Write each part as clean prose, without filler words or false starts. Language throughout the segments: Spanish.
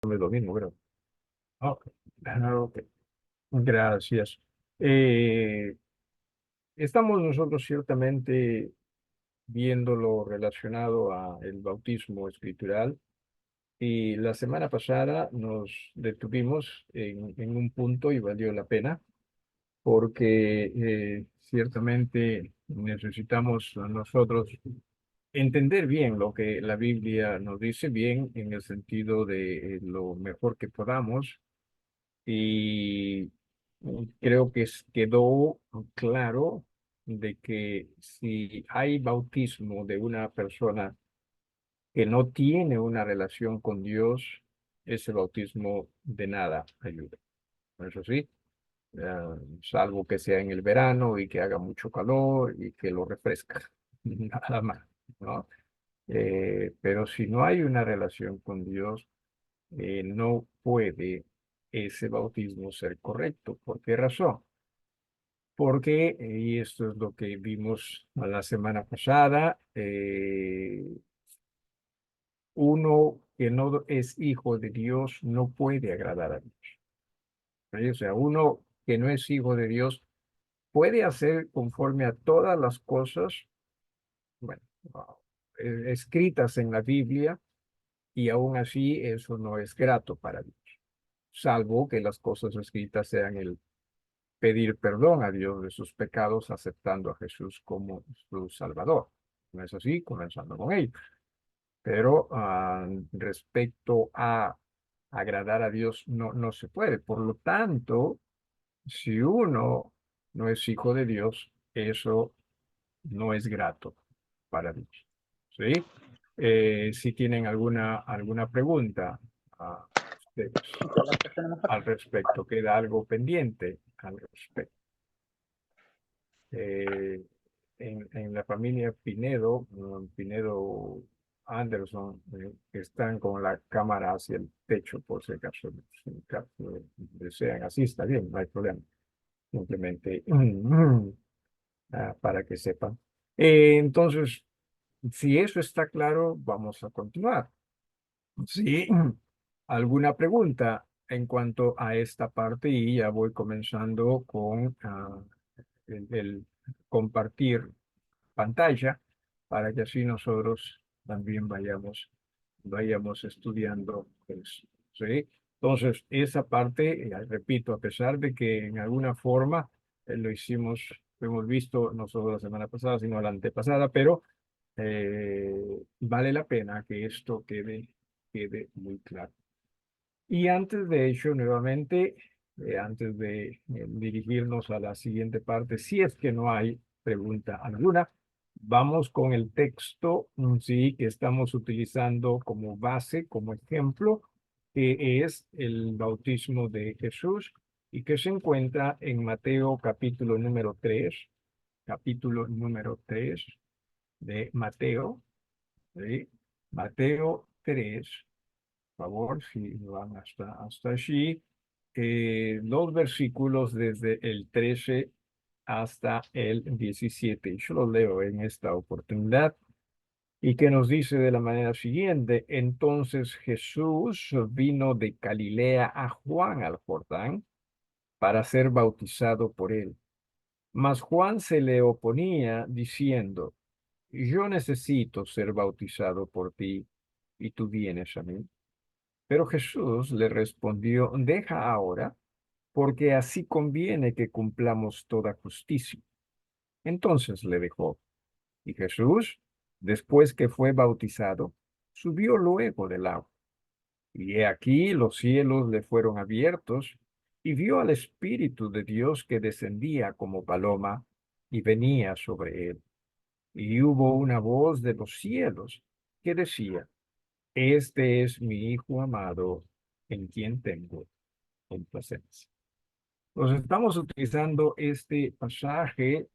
Es lo mismo, creo. Ok, ok, gracias. Estamos nosotros ciertamente viendo lo relacionado a el bautismo escritural y la semana pasada nos detuvimos en un punto y valió la pena porque ciertamente necesitamos nosotros entender bien lo que la Biblia nos dice, bien en el sentido de lo mejor que podamos. Y creo que quedó claro de que si hay bautismo de una persona que no tiene una relación con Dios, ese bautismo de nada ayuda. Eso sí, salvo que sea en el verano y que haga mucho calor y que lo refresca, nada más, ¿no? Pero si no hay una relación con Dios, no puede ese bautismo ser correcto. ¿Por qué razón? Porque, y esto es lo que vimos la semana pasada, uno que no es hijo de Dios no puede agradar a Dios. ¿Sí? O sea, uno que no es hijo de Dios puede hacer conforme a todas las cosas, bueno, escritas en la Biblia, y aún así eso no es grato para Dios, salvo que las cosas escritas sean el pedir perdón a Dios de sus pecados aceptando a Jesús como su Salvador. No es así, comenzando con ello. Pero respecto a agradar a Dios no se puede. Por lo tanto, si uno no es hijo de Dios, eso no es grato para Dios. ¿Sí? Si tienen alguna pregunta a ustedes al respecto, queda algo pendiente al respecto. eh, en la familia Pinedo, Pinedo Anderson, que están con la cámara hacia el techo, por si acaso, en caso desean, así está bien, no hay problema. Simplemente para que sepan. Entonces, si eso está claro, vamos a continuar. Sí, alguna pregunta en cuanto a esta parte y ya voy comenzando con el compartir pantalla para que así nosotros también vayamos estudiando eso, ¿sí? Entonces, esa parte, repito, a pesar de que en alguna forma lo hemos visto no solo la semana pasada, sino la antepasada, pero vale la pena que esto quede muy claro. Y antes de hecho, nuevamente, antes de dirigirnos a la siguiente parte, si es que no hay pregunta alguna, vamos con el texto, sí, que estamos utilizando como base, como ejemplo, que es el bautismo de Jesús y que se encuentra en Mateo capítulo número 3 de Mateo, ¿sí? Mateo 3, favor, si van hasta allí, los versículos desde el 13 hasta el 17. Yo los leo en esta oportunidad y que nos dice de la manera siguiente: entonces Jesús vino de Galilea a Juan al Jordán para ser bautizado por él. Mas Juan se le oponía diciendo: yo necesito ser bautizado por ti y tú vienes a mí. Pero Jesús le respondió: deja ahora, porque así conviene que cumplamos toda justicia. Entonces le dejó. Y Jesús, después que fue bautizado, subió luego del agua. Y he aquí los cielos le fueron abiertos, y vio al Espíritu de Dios que descendía como paloma y venía sobre él. Y hubo una voz de los cielos que decía: este es mi Hijo amado, en quien tengo complacencia. Entonces, estamos utilizando este pasaje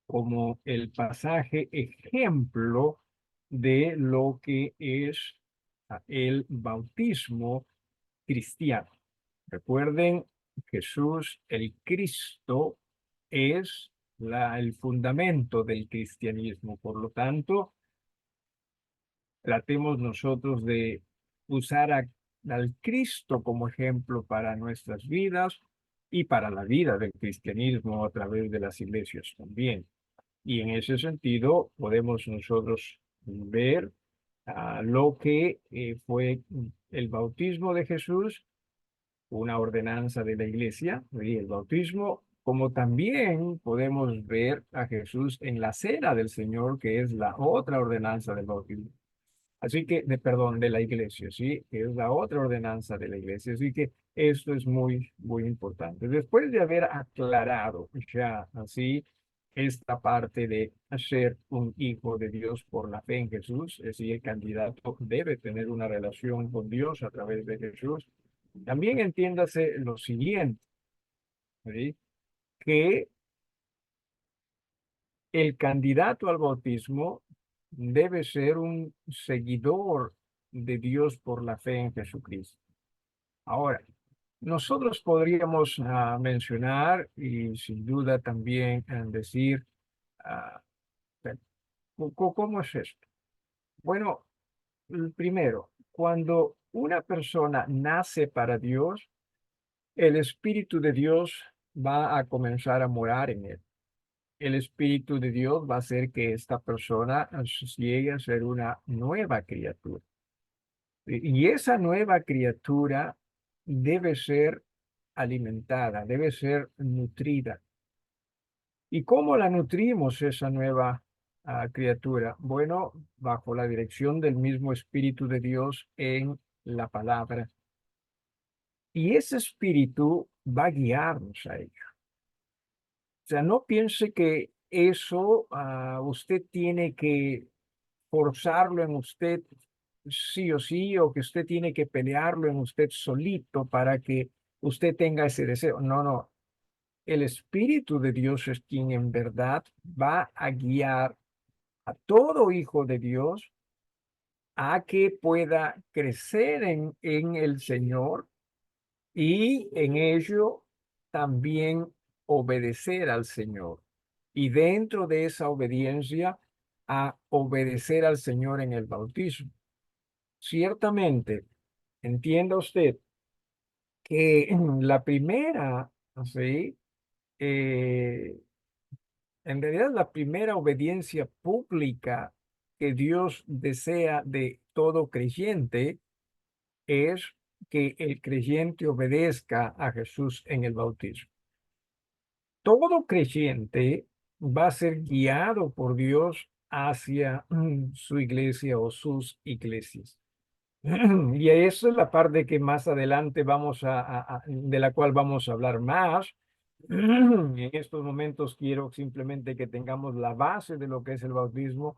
como el pasaje ejemplo de lo que es el bautismo cristiano. Recuerden, Jesús, el Cristo, es el fundamento del cristianismo. Por lo tanto, tratemos nosotros de usar al Cristo como ejemplo para nuestras vidas y para la vida del cristianismo a través de las iglesias también. Y en ese sentido podemos nosotros ver lo que fue el bautismo de Jesús, una ordenanza de la iglesia, y el bautismo, como también podemos ver a Jesús en la cena del Señor, que es la otra ordenanza del bautismo. Así que, perdón, de la iglesia, ¿sí? Que es la otra ordenanza de la iglesia. Así que esto es muy, muy importante. Después de haber aclarado ya así esta parte de ser un hijo de Dios por la fe en Jesús, es decir, el candidato debe tener una relación con Dios a través de Jesús. También entiéndase lo siguiente, ¿sí? Que el candidato al bautismo debe ser un seguidor de Dios por la fe en Jesucristo. Ahora, nosotros podríamos mencionar y sin duda también decir, ah, ¿cómo es esto? Bueno, primero, cuando una persona nace para Dios, el Espíritu de Dios va a comenzar a morar en él. El Espíritu de Dios va a hacer que esta persona llegue a ser una nueva criatura. Y esa nueva criatura debe ser alimentada, debe ser nutrida. ¿Y cómo la nutrimos esa nueva criatura? Bueno, bajo la dirección del mismo Espíritu de Dios en la palabra. Y ese Espíritu va a guiarnos a ello. O sea, no piense que eso usted tiene que forzarlo en usted sí o sí, o que usted tiene que pelearlo en usted solito para que usted tenga ese deseo. No, no. El Espíritu de Dios es quien en verdad va a guiar a todo hijo de Dios a que pueda crecer en el Señor y en ello también obedecer al Señor. Y dentro de esa obediencia, a obedecer al Señor en el bautismo. Ciertamente, entienda usted que la primera, ¿sí? Eh, en realidad la primera obediencia pública que Dios desea de todo creyente es que el creyente obedezca a Jesús en el bautismo. Todo creyente va a ser guiado por Dios hacia su iglesia o sus iglesias. Y eso es la parte que más adelante vamos de la cual vamos a hablar más. En estos momentos quiero simplemente que tengamos la base de lo que es el bautismo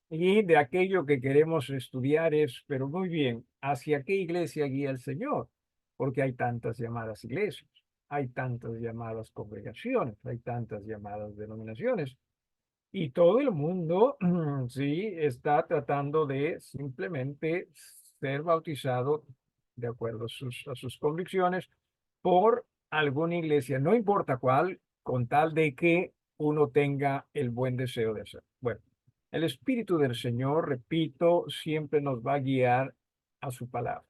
y de aquello que queremos estudiar es, pero muy bien, ¿hacia qué iglesia guía el Señor? Porque hay tantas llamadas iglesias, hay tantas llamadas congregaciones, hay tantas llamadas denominaciones. Y todo el mundo, sí, está tratando de simplemente ser bautizado de acuerdo a sus convicciones por alguna iglesia, no importa cuál, con tal de que uno tenga el buen deseo de hacer. Bueno, el Espíritu del Señor, repito, siempre nos va a guiar a su palabra.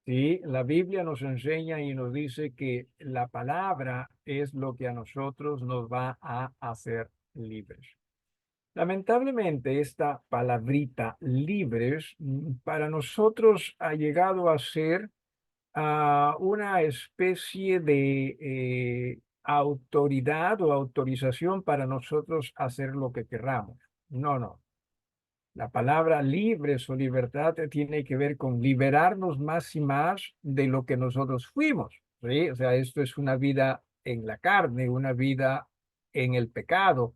Sí, la Biblia nos enseña y nos dice que la palabra es lo que a nosotros nos va a hacer libres. Lamentablemente, esta palabrita libres para nosotros ha llegado a ser una especie de autoridad o autorización para nosotros hacer lo que querramos. No, no. La palabra libres o libertad tiene que ver con liberarnos más y más de lo que nosotros fuimos. ¿Sí? O sea, esto es una vida en la carne, una vida en el pecado.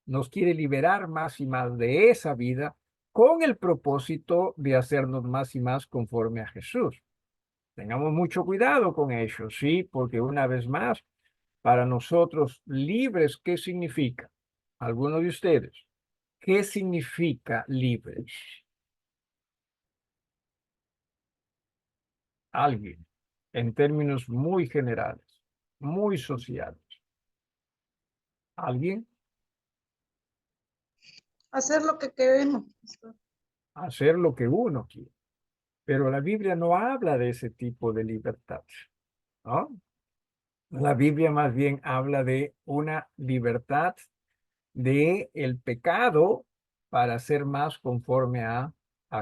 Nos quiere liberar más y más de esa vida con el propósito de hacernos más y más conforme a Jesús. Tengamos mucho cuidado con ello, ¿sí? Porque una vez más, para nosotros libres, ¿qué significa? Algunos de ustedes, ¿qué significa libres? Alguien, en términos muy generales, muy sociales. ¿Alguien? Hacer lo que queremos. Hacer lo que uno quiere. Pero la Biblia no habla de ese tipo de libertad, ¿no? La Biblia más bien habla de una libertad de el pecado para ser más conforme a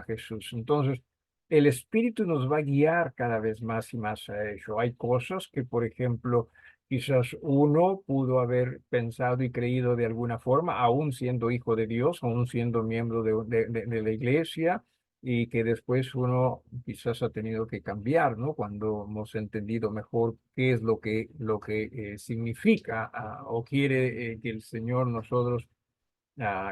Jesús. Entonces, el Espíritu nos va a guiar cada vez más y más a ello. Hay cosas que, por ejemplo, quizás uno pudo haber pensado y creído de alguna forma, aún siendo hijo de Dios, aún siendo miembro de la iglesia, y que después uno quizás ha tenido que cambiar, ¿no? Cuando hemos entendido mejor qué es lo que significa o quiere que el Señor nosotros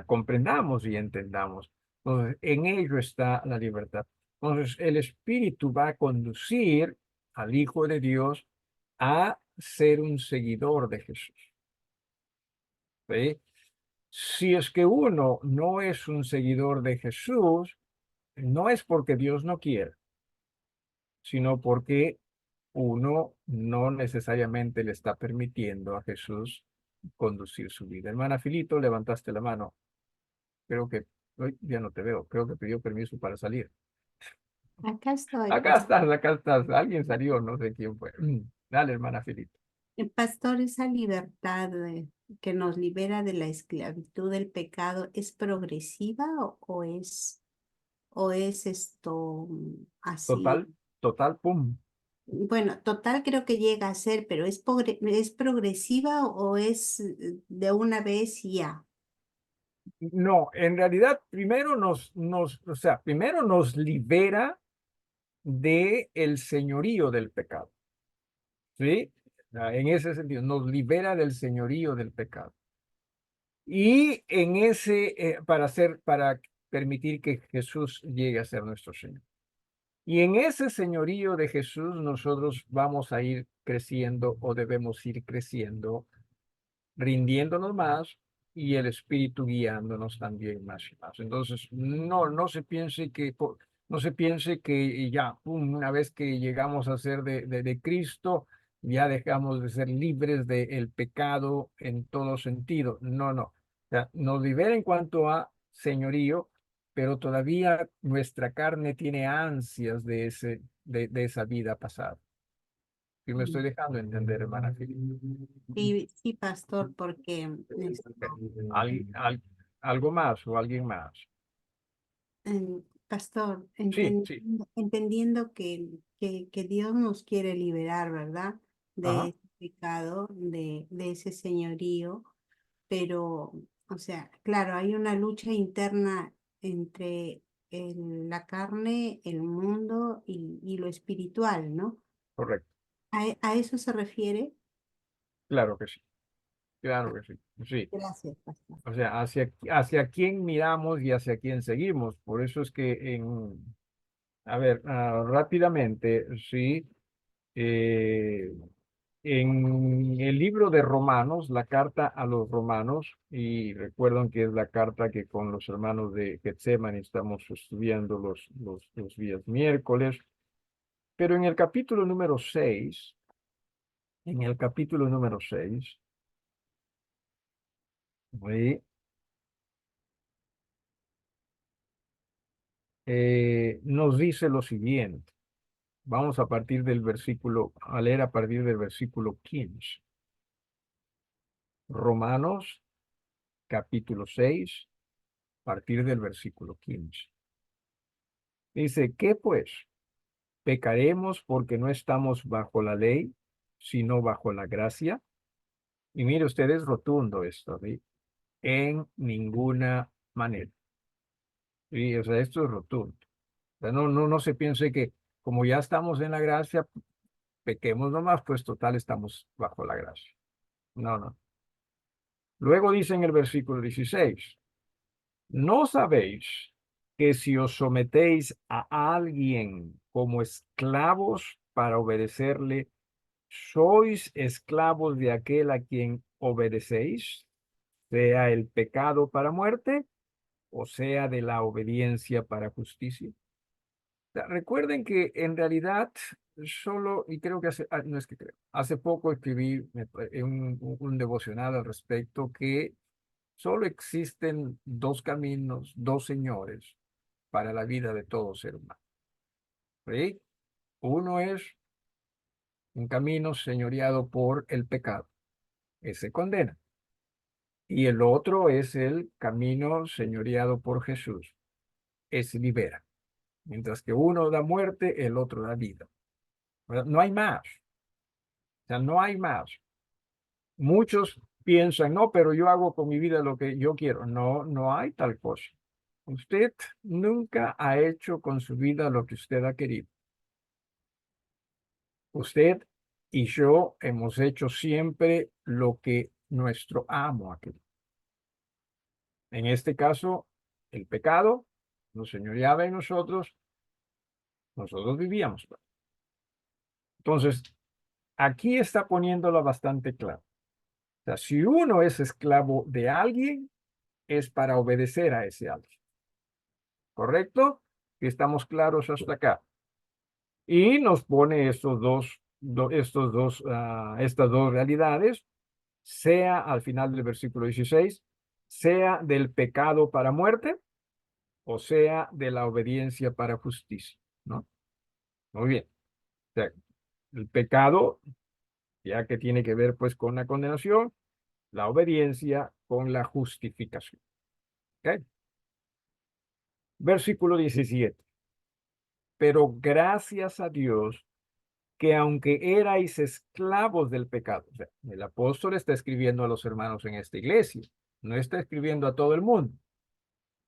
comprendamos y entendamos. Entonces, en ello está la libertad. Entonces, el Espíritu va a conducir al Hijo de Dios a ser un seguidor de Jesús. ¿Sí? Si es que uno no es un seguidor de Jesús, no es porque Dios no quiere, sino porque uno no necesariamente le está permitiendo a Jesús conducir su vida. Hermana Filito, levantaste la mano. Creo que hoy ya no te veo. Creo que pidió permiso para salir. Acá estoy, Acá pastor. estás, acá estás. Alguien salió, no sé quién fue. Dale, hermana Filito. El pastor, esa libertad que nos libera de la esclavitud del pecado, ¿es progresiva o es esto así? Total, total, pum. Bueno, total creo que llega a ser, pero ¿es progresiva o es de una vez y ya? No, en realidad o sea, primero nos libera de el señorío del pecado, ¿sí? En ese sentido, nos libera del señorío del pecado. Y en para permitir que Jesús llegue a ser nuestro Señor. Y en ese señorío de Jesús nosotros vamos a ir creciendo o debemos ir creciendo, rindiéndonos más y el Espíritu guiándonos también más y más. Entonces, no se piense que ya, pum, una vez que llegamos a ser de Cristo, ya dejamos de ser libres del pecado en todo sentido. No, no. O sea, nos libera en cuanto a señorío, pero todavía nuestra carne tiene ansias de esa vida pasada. Y me estoy dejando entender, hermana Filipe. Sí, sí, pastor, porque ¿Al- al- ¿Algo más o alguien más? pastor, Sí, sí. entendiendo que Dios nos quiere liberar, ¿verdad? De Ajá, ese pecado, de ese señorío, pero, o sea, claro, hay una lucha interna entre la carne, el mundo y lo espiritual, ¿no? correcto. A eso se refiere? Claro que sí. Claro que sí. Sí. Gracias, pastor. O sea, hacia quién miramos y hacia quién seguimos. Por eso es que a ver, rápidamente, sí. eh, en el libro de Romanos, la carta a los romanos, y recuerdan que es la carta que con los hermanos de Getsemaní estamos estudiando los días miércoles, pero en el capítulo número 6, en el capítulo número 6, ¿sí? Nos dice lo siguiente. Vamos a leer a partir del versículo 15. Romanos, capítulo 6, a partir del versículo 15. Dice, ¿qué pues? ¿Pecaremos porque no estamos bajo la ley, sino bajo la gracia? Y mire usted, es rotundo esto, ¿sí? En ninguna manera. Sí, o sea, esto es rotundo. O sea, no se piense que como ya estamos en la gracia, pequemos nomás, pues total estamos bajo la gracia. No, no. Luego dice en el versículo 16, ¿no sabéis que si os sometéis a alguien como esclavos para obedecerle, sois esclavos de aquel a quien obedecéis, sea el pecado para muerte o sea de la obediencia para justicia? Sea, recuerden que en realidad solo, y creo que no es que creo, hace poco escribí un devocional al respecto que solo existen dos caminos, dos señores para la vida de todo ser humano. ¿sí? Uno es un camino señoreado por el pecado, ese condena. Y el otro es el camino señoreado por Jesús, ese libera. Mientras que uno da muerte, el otro da vida. ¿Verdad? No hay más. O sea, no hay más. Muchos piensan, no, pero yo hago con mi vida lo que yo quiero. No, no hay tal cosa. Usted nunca ha hecho con su vida lo que usted ha querido. Usted y yo hemos hecho siempre lo que nuestro amo ha querido. En este caso, el pecado nos señoreaba en nosotros vivíamos. Entonces, aquí está poniéndolo bastante claro. O sea, si uno es esclavo de alguien, es para obedecer a ese alguien. ¿Correcto? Y estamos claros hasta acá. Y nos pone estas dos realidades, sea al final del versículo 16, sea del pecado para muerte, o sea de la obediencia para justicia, ¿no? Muy bien. O sea, el pecado, ya que tiene que ver pues con la condenación, la obediencia con la justificación. ¿Ok? Versículo 17. Pero gracias a Dios que aunque erais esclavos del pecado, o sea, el apóstol está escribiendo a los hermanos en esta iglesia, no está escribiendo a todo el mundo,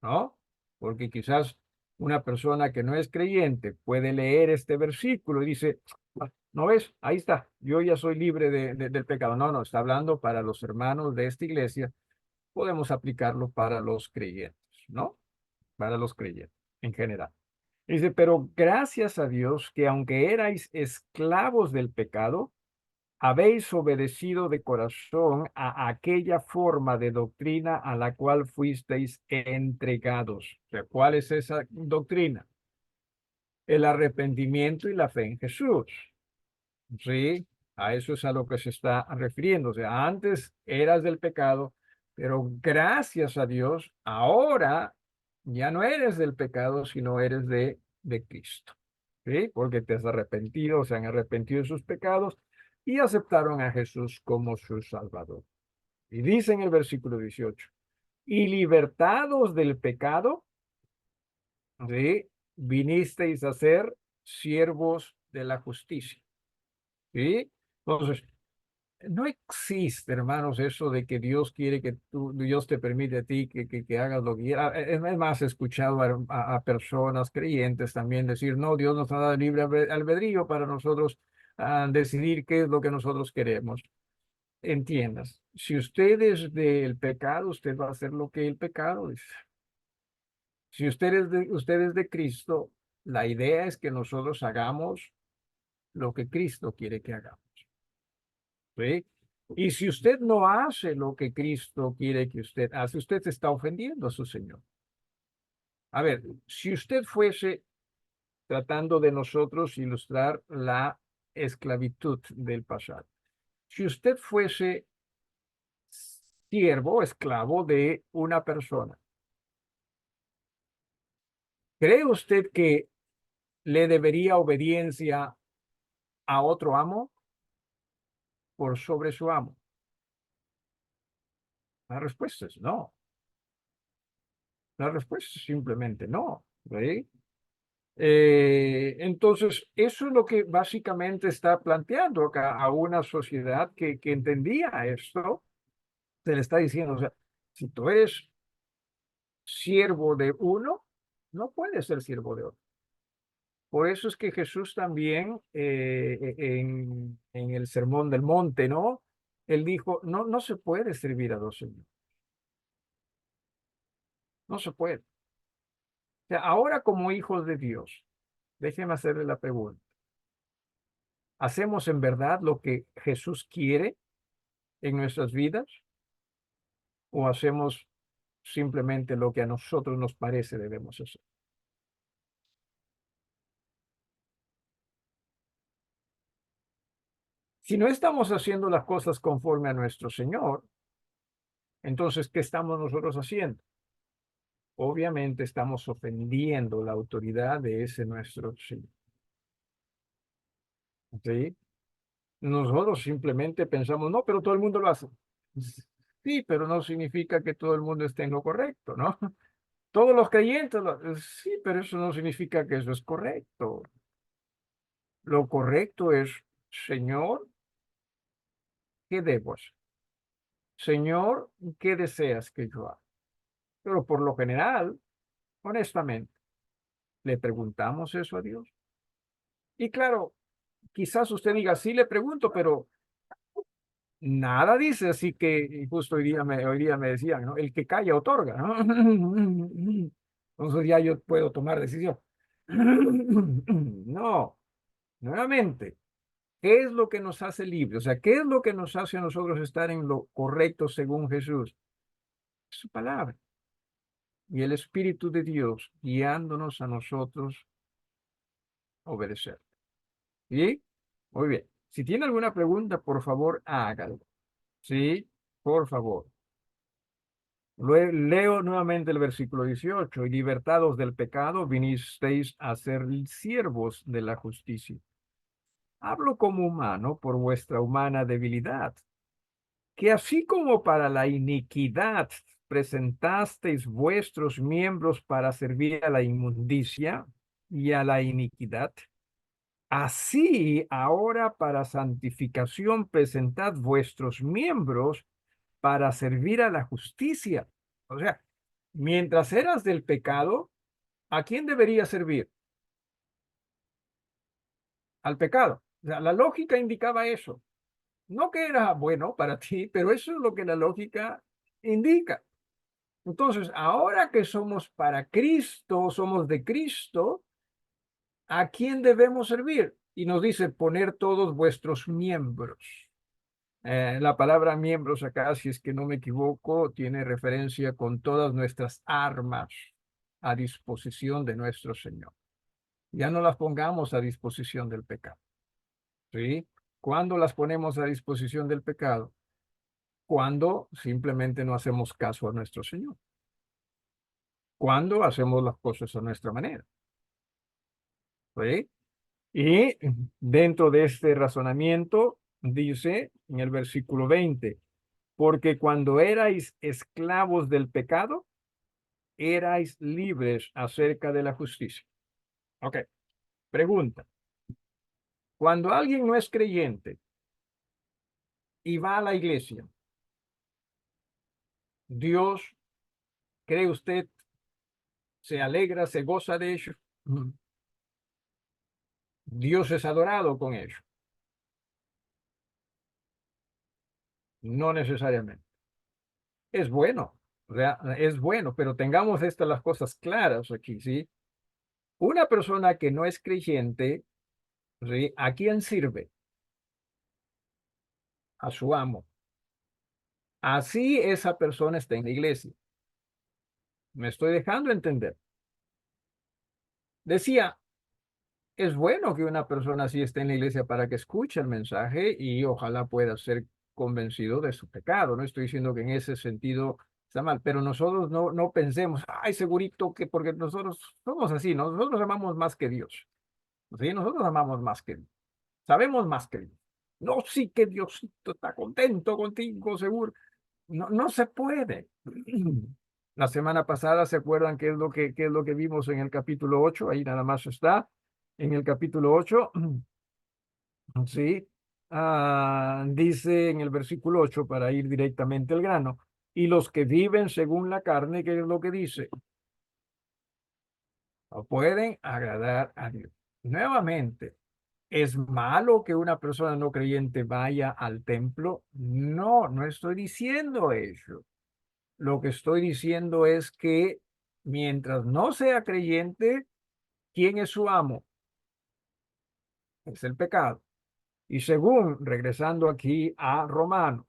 ¿no? Porque quizás una persona que no es creyente puede leer este versículo y dice, "Ah, ¿no ves? Ahí está, yo ya soy libre del pecado". No, no, está hablando para los hermanos de esta iglesia, podemos aplicarlo para los creyentes, ¿no? Para los creyentes en general. Dice, pero gracias a Dios que aunque erais esclavos del pecado, habéis obedecido de corazón a aquella forma de doctrina a la cual fuisteis entregados. O sea, ¿cuál es esa doctrina? El arrepentimiento y la fe en Jesús. Sí, a eso es a lo que se está refiriendo. O sea, antes eras del pecado, pero gracias a Dios, ahora ya no eres del pecado, sino eres de Cristo. ¿Sí? Porque te has arrepentido, se han arrepentido de sus pecados y aceptaron a Jesús como su Salvador. Y dice en el versículo 18, y libertados del pecado, ¿sí? Vinisteis a ser siervos de la justicia. ¿Sí? Entonces, no existe, hermanos, eso de que Dios quiere que Dios te permite a ti que hagas lo que quieras. Es más, he escuchado a personas creyentes también decir, no, Dios nos ha dado libre albedrío para nosotros decidir qué es lo que nosotros queremos. Entiendas, si usted es del pecado, usted va a hacer lo que el pecado dice. Si usted es de Cristo, la idea es que nosotros hagamos lo que Cristo quiere que hagamos. ¿Sí? Y si usted no hace lo que Cristo quiere que usted hace, usted está ofendiendo a su Señor. A ver, si usted fuese tratando de nosotros ilustrar la esclavitud del pasado, si usted fuese siervo, esclavo de una persona, ¿cree usted que le debería obediencia a otro amo por sobre su amo? La respuesta es no. La respuesta es simplemente no. ¿Sí? Entonces, eso es lo que básicamente está planteando acá a una sociedad que entendía esto. Se le está diciendo, o sea, si tú eres siervo de uno, no puedes ser siervo de otro. Por eso es que Jesús también en el Sermón del Monte, ¿no? Él dijo, no, no se puede servir a dos señores. No se puede. O sea, ahora como hijos de Dios, déjeme hacerle la pregunta. ¿Hacemos en verdad lo que Jesús quiere en nuestras vidas o hacemos simplemente lo que a nosotros nos parece debemos hacer? Si no estamos haciendo las cosas conforme a nuestro Señor, entonces, ¿qué estamos nosotros haciendo? Obviamente estamos ofendiendo la autoridad de ese nuestro Señor. ¿sí? Nosotros simplemente pensamos, no, pero todo el mundo lo hace. Sí, pero no significa que todo el mundo esté en lo correcto, ¿no? Todos los creyentes, sí, pero eso no significa que eso es correcto. Lo correcto es, Señor, ¿qué debo hacer? Señor, ¿qué deseas que yo haga? Pero por lo general, honestamente, le preguntamos eso a Dios. Y claro, quizás usted diga, sí le pregunto, pero nada dice, así que y justo hoy día me decían, ¿no? El que calla otorga, ¿no? Entonces ya yo puedo tomar decisión. No, nuevamente, ¿qué es lo que nos hace libres? O sea, ¿qué es lo que nos hace a nosotros estar en lo correcto según Jesús? Su palabra y el Espíritu de Dios guiándonos a nosotros a obedecer. ¿Sí? Muy bien. Si tiene alguna pregunta, por favor, hágalo. Sí, por favor. Leo nuevamente el versículo 18. Y libertados del pecado, vinisteis a ser siervos de la justicia. Hablo como humano por vuestra humana debilidad, que así como para la iniquidad presentasteis vuestros miembros para servir a la inmundicia y a la iniquidad, así ahora para santificación presentad vuestros miembros para servir a la justicia. O sea, mientras eras del pecado, ¿a quién deberías servir? Al pecado. O sea, la lógica indicaba eso. No que era bueno para ti, pero eso es lo que la lógica indica. Entonces, ahora que somos para Cristo, somos de Cristo, ¿a quién debemos servir? Y nos dice poner todos vuestros miembros. La palabra miembros acá, si es que no me equivoco, tiene referencia con todas nuestras armas a disposición de nuestro Señor. Ya no las pongamos a disposición del pecado. ¿Sí? ¿Cuándo las ponemos a disposición del pecado? Cuando simplemente no hacemos caso a nuestro Señor. Cuando hacemos las cosas a nuestra manera. ¿Sí? Y dentro de este razonamiento dice en el versículo 20, porque cuando erais esclavos del pecado, erais libres acerca de la justicia. Ok, pregunta. Cuando alguien no es creyente y va a la iglesia, Dios, ¿cree usted, se alegra, se goza de ello? Dios es adorado con ello. No necesariamente. Es bueno, es bueno, pero tengamos estas las cosas claras aquí, ¿sí? Una persona que no es creyente, ¿sí? ¿A quién sirve? A su amo. Así esa persona está en la iglesia. Me estoy dejando entender. Decía, es bueno que una persona así esté en la iglesia para que escuche el mensaje y ojalá pueda ser convencido de su pecado. No estoy diciendo que en ese sentido está mal, pero nosotros no pensemos, ay, segurito que porque nosotros somos así, ¿no? Nosotros amamos más que Dios. ¿Sí? Nosotros amamos más que Dios. Sabemos más que Dios. No, sí que Diosito está contento contigo, seguro. No, no se puede. La semana pasada, ¿se acuerdan qué es lo que vimos en el capítulo 8? Ahí nada más está. En el capítulo 8, sí, dice en el versículo 8, para ir directamente al grano, y los que viven según la carne, ¿qué es lo que dice? No pueden agradar a Dios. Nuevamente, ¿es malo que una persona no creyente vaya al templo? No, no estoy diciendo eso. Lo que estoy diciendo es que mientras no sea creyente, ¿quién es su amo? Es el pecado. Y según, regresando aquí a Romanos,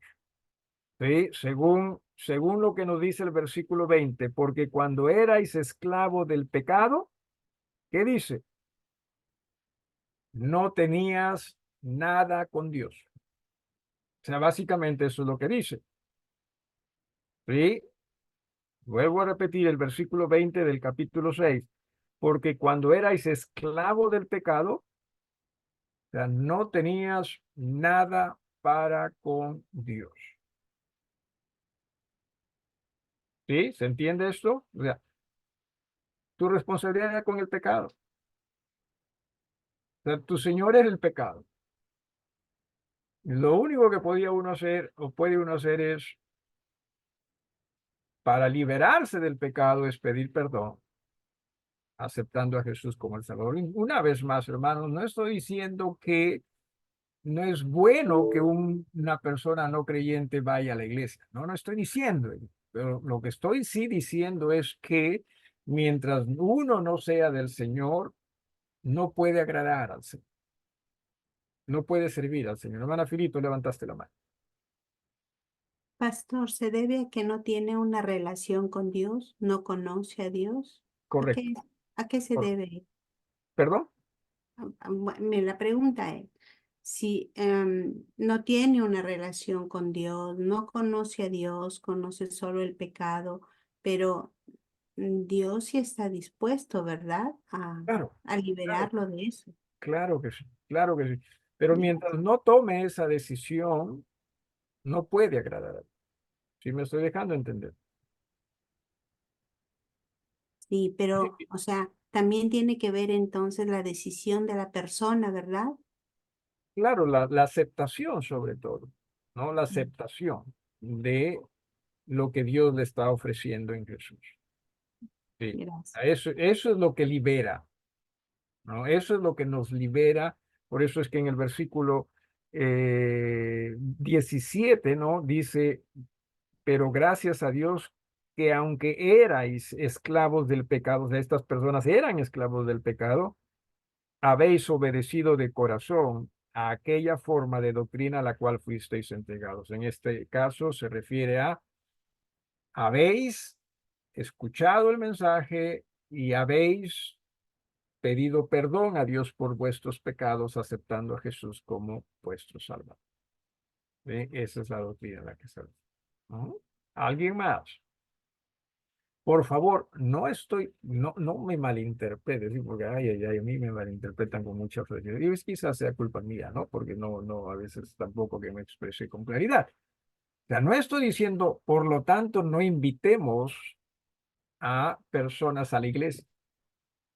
¿sí? Según lo que nos dice el versículo 20, porque cuando erais esclavo del pecado, ¿qué dice? No tenías nada con Dios. O sea, básicamente eso es lo que dice. ¿Sí? Vuelvo a repetir el versículo 20 del capítulo 6, porque cuando erais esclavo del pecado, O sea, no tenías nada para con Dios. ¿Sí? ¿Se entiende esto? O sea, tu responsabilidad era con el pecado. O sea, tu Señor es el pecado. Lo único que podía uno hacer o puede uno hacer es, para liberarse del pecado, es pedir perdón, aceptando a Jesús como el Salvador. Y una vez más, hermanos, no estoy diciendo que no es bueno que una persona no creyente vaya a la iglesia. No, no estoy diciendo ello. Pero lo que estoy sí diciendo es que mientras uno no sea del Señor, no puede agradar al Señor. No puede servir al Señor. Hermana Filito, levantaste la mano. Pastor, ¿se debe a que no tiene una relación con Dios? ¿No conoce a Dios? Correcto. A qué se Cor- debe? ¿Perdón? La pregunta es, si no tiene una relación con Dios, no conoce a Dios, conoce solo el pecado, pero Dios sí está dispuesto, ¿verdad? Claro, A claro, liberarlo de eso. claro que sí, claro que sí. Pero mientras no tome esa decisión, no puede agradar a Dios. ¿Sí me estoy dejando entender? Sí, pero, Sí, o sea, también tiene que ver entonces la decisión de la persona, ¿verdad? claro, la aceptación sobre todo, ¿no? La Mm. aceptación de lo que Dios le está ofreciendo en Jesús. Sí. Gracias. Eso es lo que libera, ¿no? Eso es lo que nos libera. Por eso es que en el versículo 17, ¿no? Dice, pero gracias a Dios que aunque erais esclavos del pecado, o sea, estas personas eran esclavos del pecado, habéis obedecido de corazón a aquella forma de doctrina a la cual fuisteis entregados. En este caso se refiere a habéis escuchado el mensaje y habéis pedido perdón a Dios por vuestros pecados, aceptando a Jesús como vuestro Salvador. ¿Ve? Esa es la doctrina en la que se refiere. ¿No? ¿Alguien más? Por favor, no me malinterpretes, ¿sí? Porque ay, a mí me malinterpretan con mucha frecuencia. Y quizás sea culpa mía, ¿no? Porque a veces tampoco que me expresé con claridad. O sea, no estoy diciendo, por lo tanto, no invitemos a personas a la iglesia.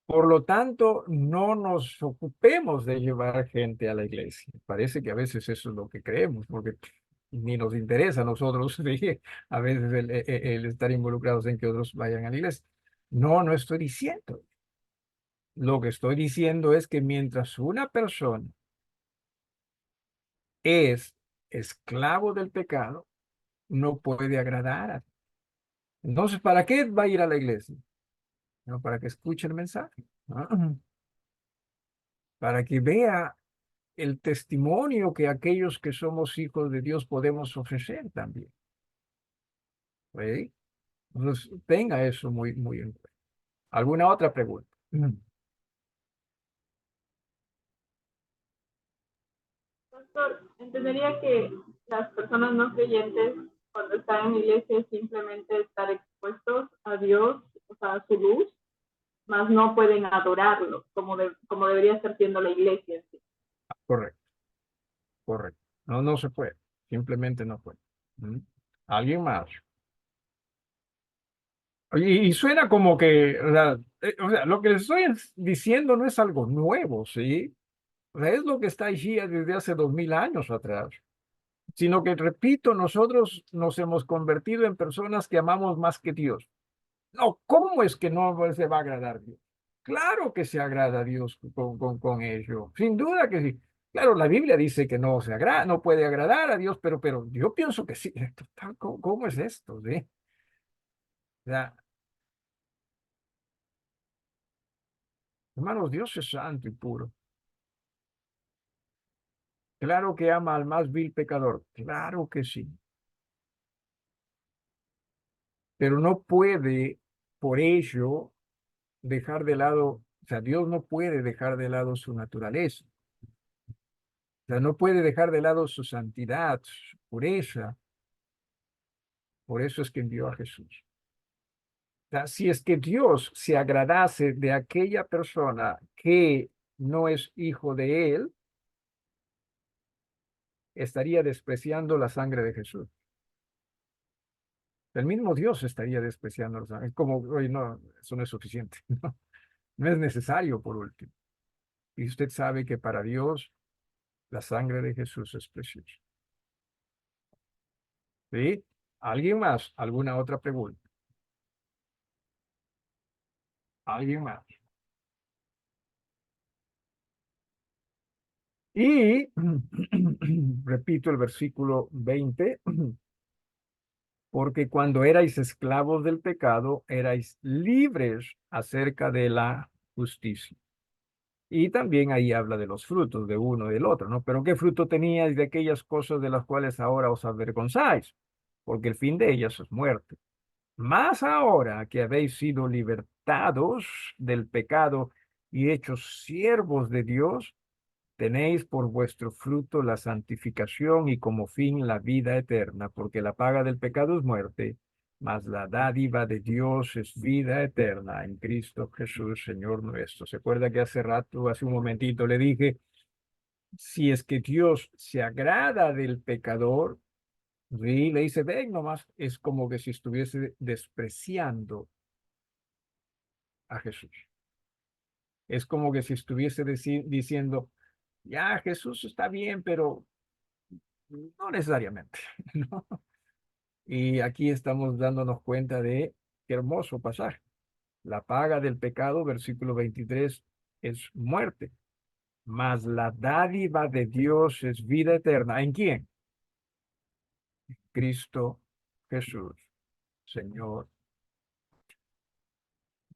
Por lo tanto, no nos ocupemos de llevar gente a la iglesia. Parece que a veces eso es lo que creemos, porque ni nos interesa a nosotros a veces el estar involucrados en que otros vayan a la iglesia. No, no estoy diciendo. Lo que estoy diciendo es que mientras una persona es esclavo del pecado, no puede agradar a. Entonces, ¿para qué va a ir a la iglesia? No, para que escuche el mensaje, ¿no? Para que vea el testimonio que aquellos que somos hijos de Dios podemos ofrecer también. ¿Sí? Entonces, tenga eso muy, muy en cuenta. ¿Alguna otra pregunta? Pastor, entendería que las personas no creyentes, cuando están en iglesia, simplemente estar expuestos a Dios, o sea, a su luz, más no pueden adorarlo, como debería estar siendo la iglesia en sí. Correcto, correcto. No, no se puede. Simplemente no puede. ¿Mm? ¿Alguien más? Oye, y suena como que, o sea, lo que les estoy diciendo no es algo nuevo, ¿sí? O sea, es lo que está allí desde hace 2000 años atrás. Sino que, repito, nosotros nos hemos convertido en personas que amamos más que Dios. No, ¿cómo es que no se va a agradar Dios? Claro que se agrada a Dios con ello, sin duda que sí. Claro, la Biblia dice que no se agrada, no puede agradar a Dios, pero yo pienso que sí. ¿Cómo es esto? ¿Sí? O sea, hermanos, Dios es santo y puro. Claro que ama al más vil pecador, claro que sí, pero no puede por ello dejar de lado, o sea, Dios no puede dejar de lado su naturaleza, o sea, no puede dejar de lado su santidad, su pureza. Por eso es que envió a Jesús. O sea, si es que Dios se agradase de aquella persona que no es hijo de él, estaría despreciando la sangre de Jesús. El mismo Dios estaría despreciando la sangre. Como, oye, no, eso no es suficiente. No, no es necesario por último. Y usted sabe que para Dios la sangre de Jesús es preciosa. ¿Sí? ¿Alguien más? ¿Alguna otra pregunta? ¿Alguien más? Y repito el versículo 20, porque cuando erais esclavos del pecado, erais libres acerca de la justicia. Y también ahí habla de los frutos de uno y del otro, ¿no? Pero ¿qué fruto teníais de aquellas cosas de las cuales ahora os avergonzáis? Porque el fin de ellas es muerte. Más ahora que habéis sido libertados del pecado y hechos siervos de Dios, tenéis por vuestro fruto la santificación y como fin la vida eterna, porque la paga del pecado es muerte, mas la dádiva de Dios es vida eterna en Cristo Jesús, Señor nuestro. ¿Se acuerda que hace rato, hace un momentito, le dije, si es que Dios se agrada del pecador, sí, le dice, ven nomás, es como que si estuviese despreciando a Jesús. Es como que si estuviese diciendo, ya Jesús está bien, pero no necesariamente, ¿no? Y aquí estamos dándonos cuenta de qué hermoso pasaje. La paga del pecado, versículo 23, es muerte, mas la dádiva de Dios es vida eterna. ¿En quién? Cristo Jesús, Señor.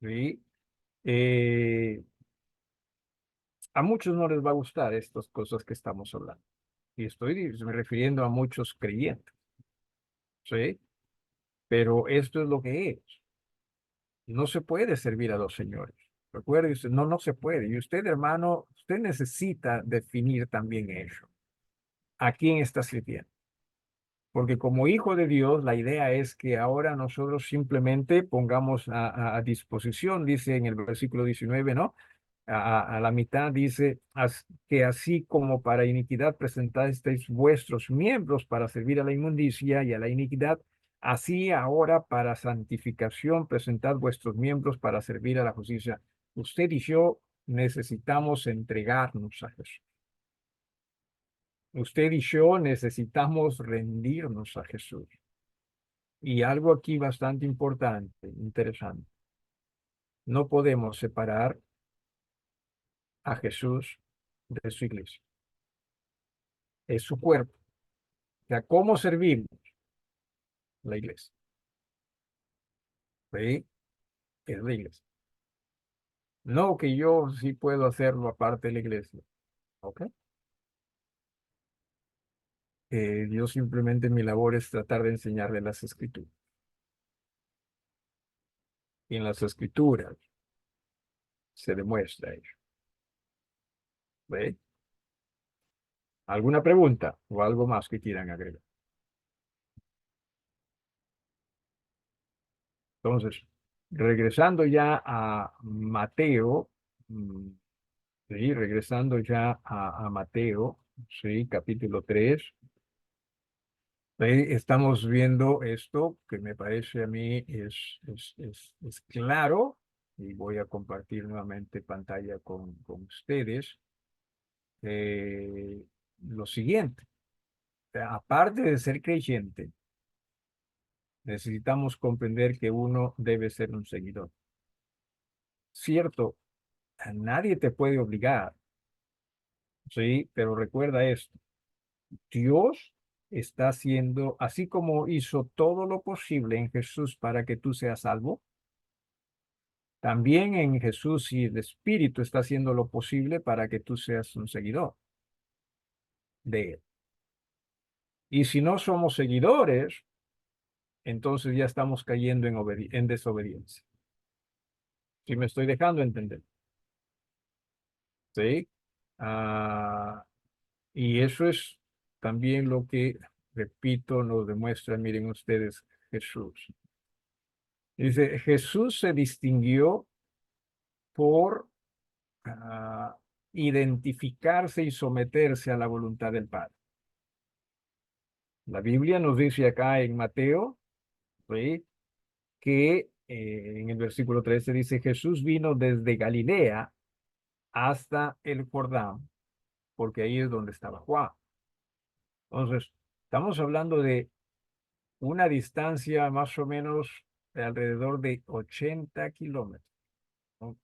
¿Sí? Eh, a muchos no les va a gustar estas cosas que estamos hablando. Y estoy refiriendo a muchos creyentes, ¿sí? Pero esto es lo que es. No se puede servir a dos señores. Recuerde usted, no, no se puede. Y usted, hermano, usted necesita definir también eso. ¿A quién está sirviendo? Porque como hijo de Dios, la idea es que ahora nosotros simplemente pongamos a disposición, dice en el versículo 19, ¿no? A la mitad dice que así como para iniquidad presentasteis vuestros miembros para servir a la inmundicia y a la iniquidad, así ahora para santificación presentad vuestros miembros para servir a la justicia. Usted y yo necesitamos entregarnos a Jesús. Usted y yo necesitamos rendirnos a Jesús. Y algo aquí bastante importante, interesante. No podemos separar a Jesús de su iglesia. Es su cuerpo. O sea, ¿cómo servimos la iglesia? ¿Sí? Es la iglesia. No que yo sí puedo hacerlo aparte de la iglesia. ¿Ok? Yo simplemente mi labor es tratar de enseñarle las escrituras. Y en las escrituras se demuestra ello. ¿Ve? ¿Alguna pregunta o algo más que quieran agregar? Entonces, regresando ya a Mateo, sí, regresando ya a Mateo, sí, capítulo 3. Estamos viendo esto que me parece a mí es claro y voy a compartir nuevamente pantalla con ustedes. Lo siguiente, aparte de ser creyente, necesitamos comprender que uno debe ser un seguidor. Cierto, a nadie te puede obligar, ¿sí? Pero recuerda esto, Dios está haciendo, así como hizo todo lo posible en Jesús para que tú seas salvo, también en Jesús y el Espíritu está haciendo lo posible para que tú seas un seguidor de Él. Y si no somos seguidores, entonces ya estamos cayendo en desobediencia. Si me estoy dejando entender. ¿Sí? Ah, y eso es también lo que, repito, nos demuestra, miren ustedes, Jesús. Dice, Jesús se distinguió por identificarse y someterse a la voluntad del Padre. La Biblia nos dice acá en Mateo, ¿sí? Que en el versículo 13 dice, Jesús vino desde Galilea hasta el Jordán, porque ahí es donde estaba Juan. Entonces, estamos hablando de una distancia más o menos de alrededor de 80 kilómetros, ¿no?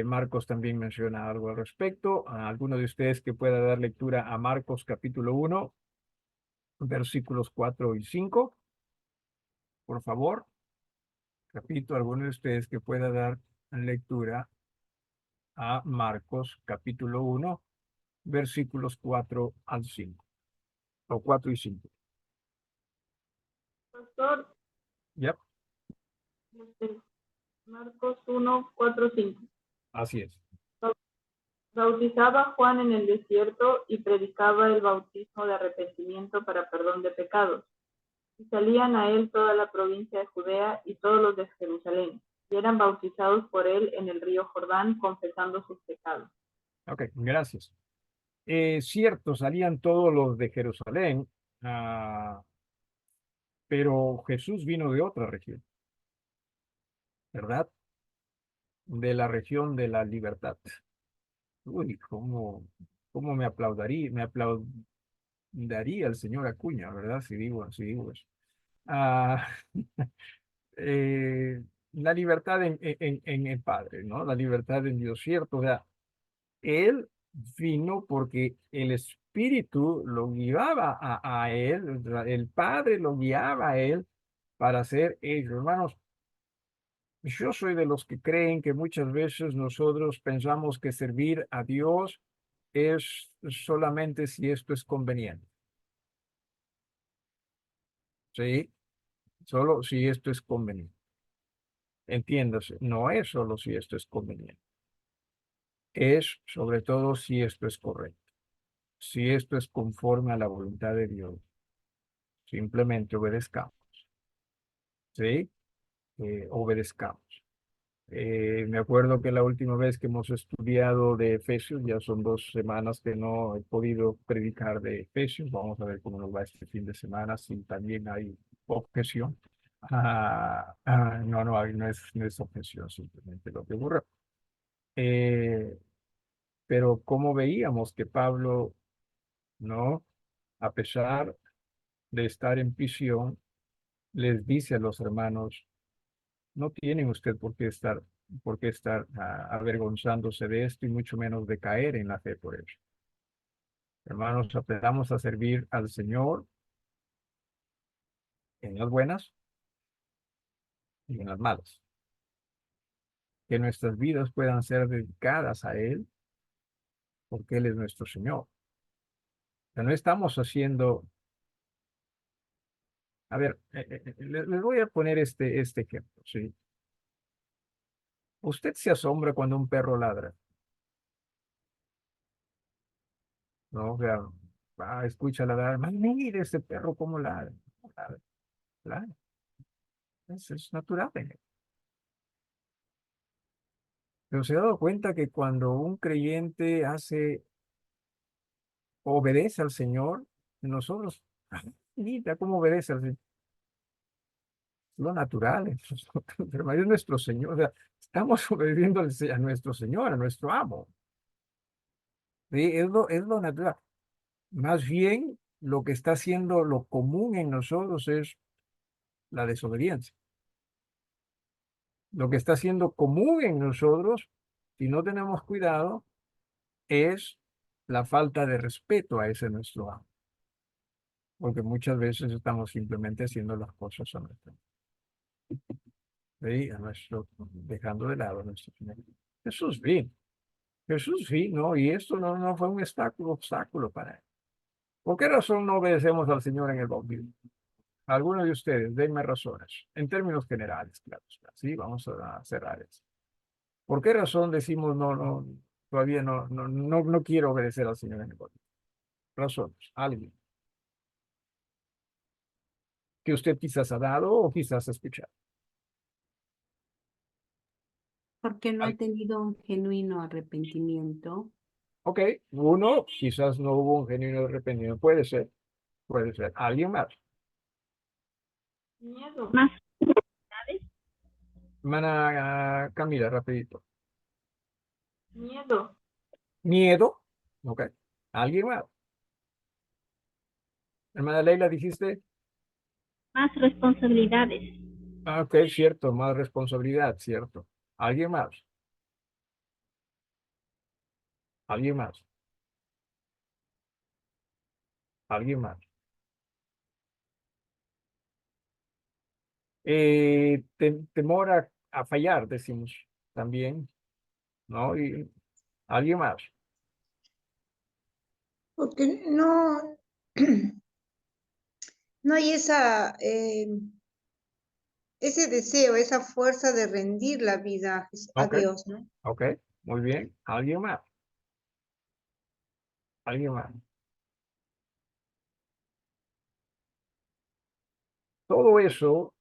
Marcos también menciona algo al respecto. A alguno de ustedes que pueda dar lectura a Marcos capítulo 1, versículos 4 y 5, por favor. Repito, alguno de ustedes que pueda dar lectura a Marcos capítulo 1, versículos 4 al 5, o 4 y 5. Pastor, Yep, Marcos 1, 4, 5. así es. Bautizaba Juan en el desierto y predicaba el bautismo de arrepentimiento para perdón de pecados. Y salían a él toda la provincia de Judea y todos los de Jerusalén, y eran bautizados por él en el río Jordán, confesando sus pecados. Ok, gracias. Cierto, salían todos los de Jerusalén, pero Jesús vino de otra región, ¿verdad? De la región de la libertad. Uy, cómo me aplaudiría el señor Acuña, ¿verdad? Si digo eso. Ah, eh, la libertad en el Padre, ¿no? La libertad en Dios, ¿cierto? O sea, Él vino porque el Espíritu lo guiaba a Él, el Padre lo guiaba a Él para hacer ello. Hermanos, yo soy de los que creen que muchas veces nosotros pensamos que servir a Dios es solamente si esto es conveniente, ¿sí? Solo si esto es conveniente. Entiéndase, no es solo si esto es conveniente, es sobre todo si esto es correcto, si esto es conforme a la voluntad de Dios. Simplemente obedezcamos, ¿sí? Obedezcamos. Me acuerdo que la última vez que hemos estudiado de Efesios, ya son 2 semanas que no he podido predicar de Efesios. Vamos a ver cómo nos va este fin de semana, si también hay objeción. No, no es objeción, simplemente lo que ocurre. Eh, pero como veíamos que Pablo, ¿no? A pesar de estar en prisión, les dice a los hermanos, no tienen usted por qué estar avergonzándose de esto y mucho menos de caer en la fe por eso. Hermanos, aprendamos a servir al Señor en las buenas y en las malas. Que nuestras vidas puedan ser dedicadas a Él porque Él es nuestro Señor. Pero no estamos haciendo. A ver, les voy a poner este ejemplo, ¿sí? Usted se asombra cuando un perro ladra, ¿no? O sea, escucha ladrar, mire ese perro cómo ladra, ladra, ladra. Es natural en él. Pero se ha dado cuenta que cuando un creyente obedece al Señor, nosotros, mira cómo obedece al Señor. Lo natural, es nuestro Señor. O sea, estamos obedeciendo a nuestro Señor, a nuestro amo. ¿Sí? Es lo natural. Más bien, lo que está haciendo lo común en nosotros es la desobediencia. Lo que está siendo común en nosotros, si no tenemos cuidado, es la falta de respeto a ese nuestro amo. Porque muchas veces estamos simplemente haciendo las cosas a nuestro, ¿sí? Dejando de lado a nuestro Señor. Jesús vino y esto no fue un obstáculo para él. ¿Por qué razón no obedecemos al Señor en el bautismo? Algunos de ustedes, denme razones, en términos generales, claro, sí, vamos a cerrar eso. ¿Por qué razón decimos no, todavía no quiero obedecer al Señor en el bautismo? Razones, alguien que usted quizás ha dado o quizás ha escuchado. Porque no he tenido un genuino arrepentimiento. Ok, uno, quizás no hubo un genuino arrepentimiento, puede ser. Puede ser. ¿Alguien más? Miedo. Más Hermana Camila, rapidito. Miedo. Miedo. Ok. ¿Alguien más? Hermana Leila, dijiste. responsabilidades. Ah, ok, cierto, más responsabilidad, cierto. ¿Alguien más? ¿Alguien más? ¿Alguien más? Temor a fallar, decimos también, ¿no? Y ¿alguien más? Porque no, no hay ese deseo, esa fuerza de rendir la vida a Ok, Dios, ¿no? ok, muy bien. ¿Alguien más? ¿Alguien más? Todo eso,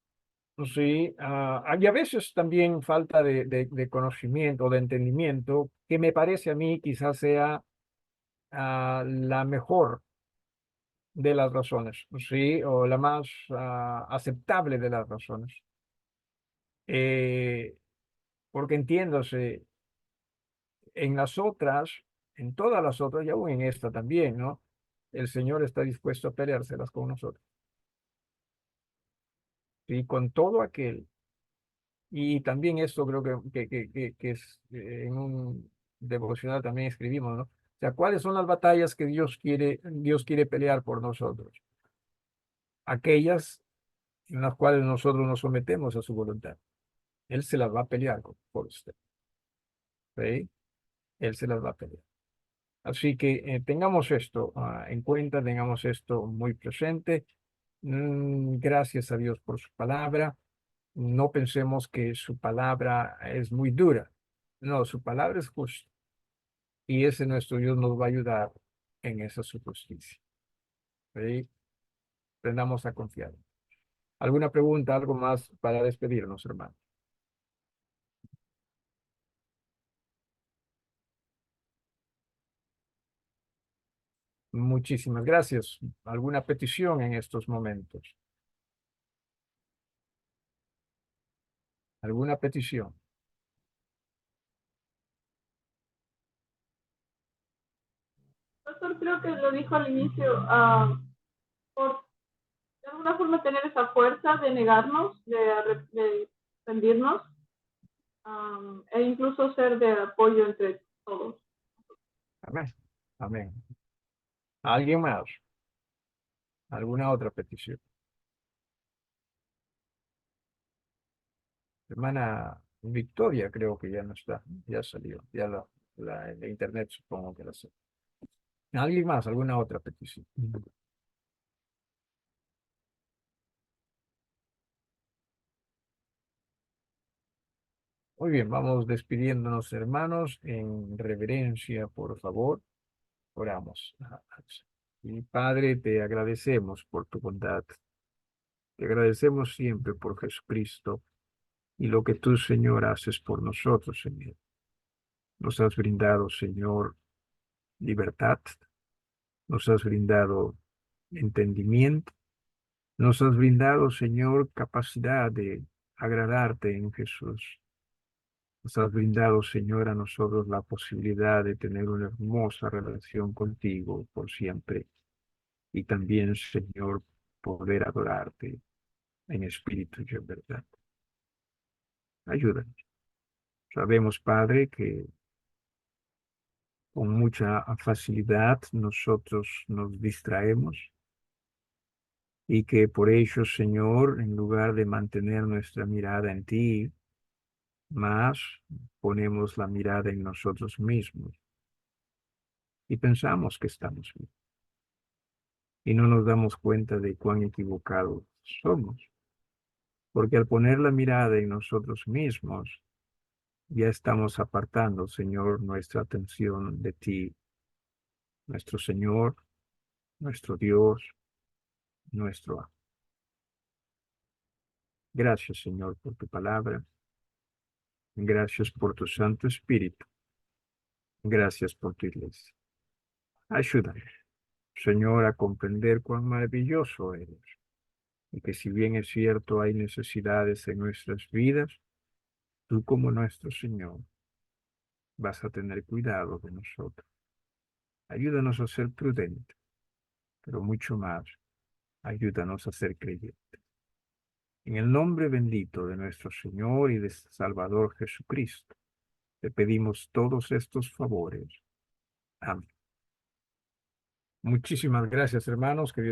sí, hay a veces también falta de conocimiento, de entendimiento, que me parece a mí quizás sea la mejor de las razones, sí, o la más aceptable de las razones. Eh, porque entiéndase, en las otras, en todas las otras, y aún en esta también, ¿no? El Señor está dispuesto a peleárselas con nosotros. Y con todo aquel, y también esto creo que es en un devocional también escribimos, ¿no? O sea, ¿cuáles son las batallas que Dios quiere pelear por nosotros? Aquellas en las cuales nosotros nos sometemos a su voluntad. Él se las va a pelear por usted. ¿Sí? Él se las va a pelear. Así que tengamos esto en cuenta, tengamos esto muy presente. Gracias a Dios por su palabra. No pensemos que su palabra es muy dura. No, su palabra es justa. Y ese nuestro Dios nos va a ayudar en esa su justicia. ¿Sí? Aprendamos a confiar. ¿Alguna pregunta, algo más para despedirnos, hermano? Muchísimas gracias. ¿Alguna petición en estos momentos? ¿Alguna petición? Pastor, creo que lo dijo al inicio, por de alguna forma tener esa fuerza de negarnos, de rendirnos, e incluso ser de apoyo entre todos. Amén. Amén. ¿Alguien más? ¿Alguna otra petición? Hermana Victoria creo que ya no está, ya salió, ya la internet supongo que la sé. ¿Alguien más? ¿Alguna otra petición? Muy bien, vamos despidiéndonos, hermanos, en reverencia, por favor. Oramos. Y Padre, te agradecemos por tu bondad. Te agradecemos siempre por Jesucristo y lo que tú, Señor, haces por nosotros, Señor. Nos has brindado, Señor, libertad. Nos has brindado entendimiento. Nos has brindado, Señor, capacidad de agradarte en Jesús. Nos has brindado, Señor, a nosotros la posibilidad de tener una hermosa relación contigo por siempre. Y también, Señor, poder adorarte en espíritu y en verdad. Ayúdanos. Sabemos, Padre, que con mucha facilidad nosotros nos distraemos y que por ello, Señor, en lugar de mantener nuestra mirada en ti, más ponemos la mirada en nosotros mismos y pensamos que estamos bien. Y no nos damos cuenta de cuán equivocados somos, porque al poner la mirada en nosotros mismos, ya estamos apartando, Señor, nuestra atención de ti, nuestro Señor, nuestro Dios, nuestro amo. Gracias, Señor, por tu palabra. Gracias por tu Santo Espíritu. Gracias por tu iglesia. Ayúdanos. Señor, a comprender cuán maravilloso eres. Y que si bien es cierto hay necesidades en nuestras vidas, tú como nuestro Señor vas a tener cuidado de nosotros. Ayúdanos a ser prudentes, pero mucho más, ayúdanos a ser creyentes. En el nombre bendito de nuestro Señor y de Salvador Jesucristo, te pedimos todos estos favores. Amén. Muchísimas gracias, hermanos. Que Dios